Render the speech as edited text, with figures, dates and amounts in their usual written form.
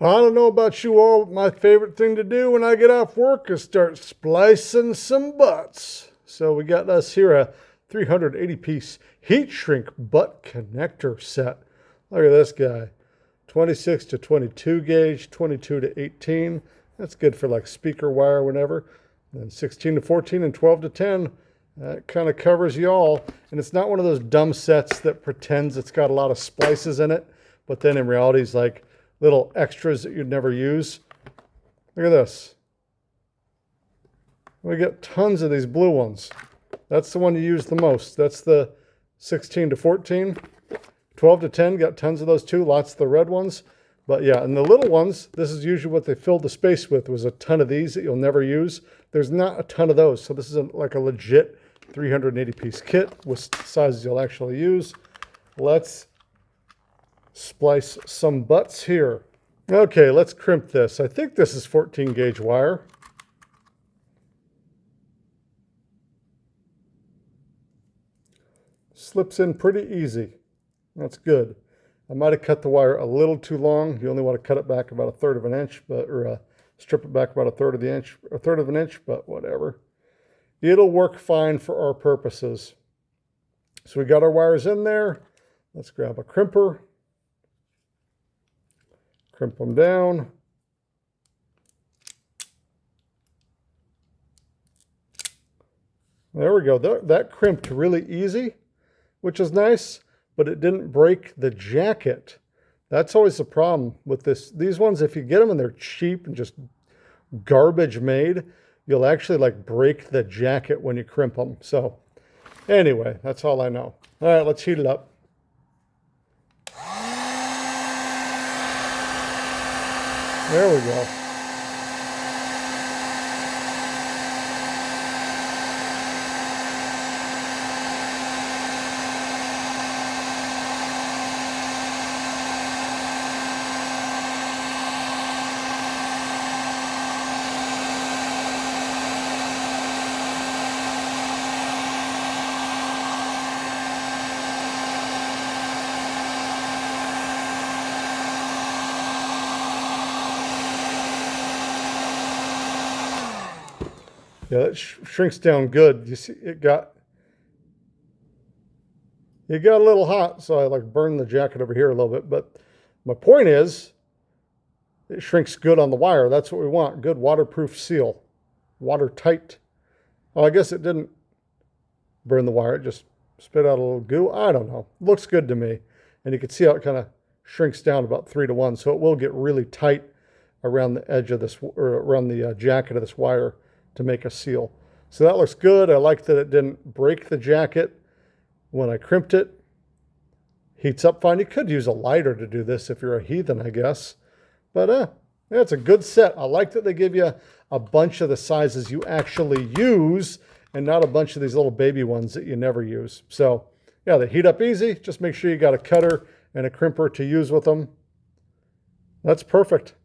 I don't know about you all, but my favorite thing to do when I get off work is start splicing some butts. So we got us here a 380-piece heat shrink butt connector set. Look at this guy. 26 to 22 gauge, 22 to 18. That's good for like speaker wire, whenever. Then 16 to 14 and 12 to 10. That kind of covers you all. And it's not one of those dumb sets that pretends it's got a lot of splices in it, but then in reality it's like little extras that you'd never use. Look at this. We get tons of these blue ones. That's the one you use the most. That's the 16 to 14. 12 to 10, got tons of those too. Lots of the red ones. But yeah, and the little ones, this is usually what they filled the space with, was a ton of these that you'll never use. There's not a ton of those. So this is like a legit 380-piece kit with sizes you'll actually use. Let's splice some butts here. Okay, let's crimp this. I think this is 14 gauge wire. Slips in pretty easy. That's good. I might have cut the wire a little too long. You only want to cut it back about 1/3 of an inch, or strip it back about 1/3 of the inch, 1/3 of an inch, but whatever. It'll work fine for our purposes. So we got our wires in there. Let's grab a crimper. Crimp them down. There we go. That crimped really easy, which is nice, but it didn't break the jacket. That's always the problem with these ones. If you get them and they're cheap and just garbage made, you'll actually like break the jacket when you crimp them. So anyway, that's all I know. All right, let's heat it up. There we go. Yeah, that shrinks down good. You see, it got a little hot, so I like burned the jacket over here a little bit. But my point is, it shrinks good on the wire. That's what we want. Good waterproof seal, watertight. Oh, I guess it didn't burn the wire. It just spit out a little goo. I don't know. Looks good to me. And you can see how it kind of shrinks down about 3 to 1. So it will get really tight around the edge of this, or around the jacket of this wire, to make a seal. So that looks good. I like that it didn't break the jacket when I crimped it. Heats up fine. You could use a lighter to do this if you're a heathen, I guess. But yeah, it's a good set. I like that they give you a bunch of the sizes you actually use and not a bunch of these little baby ones that you never use. So yeah, they heat up easy. Just make sure you got a cutter and a crimper to use with them. That's perfect.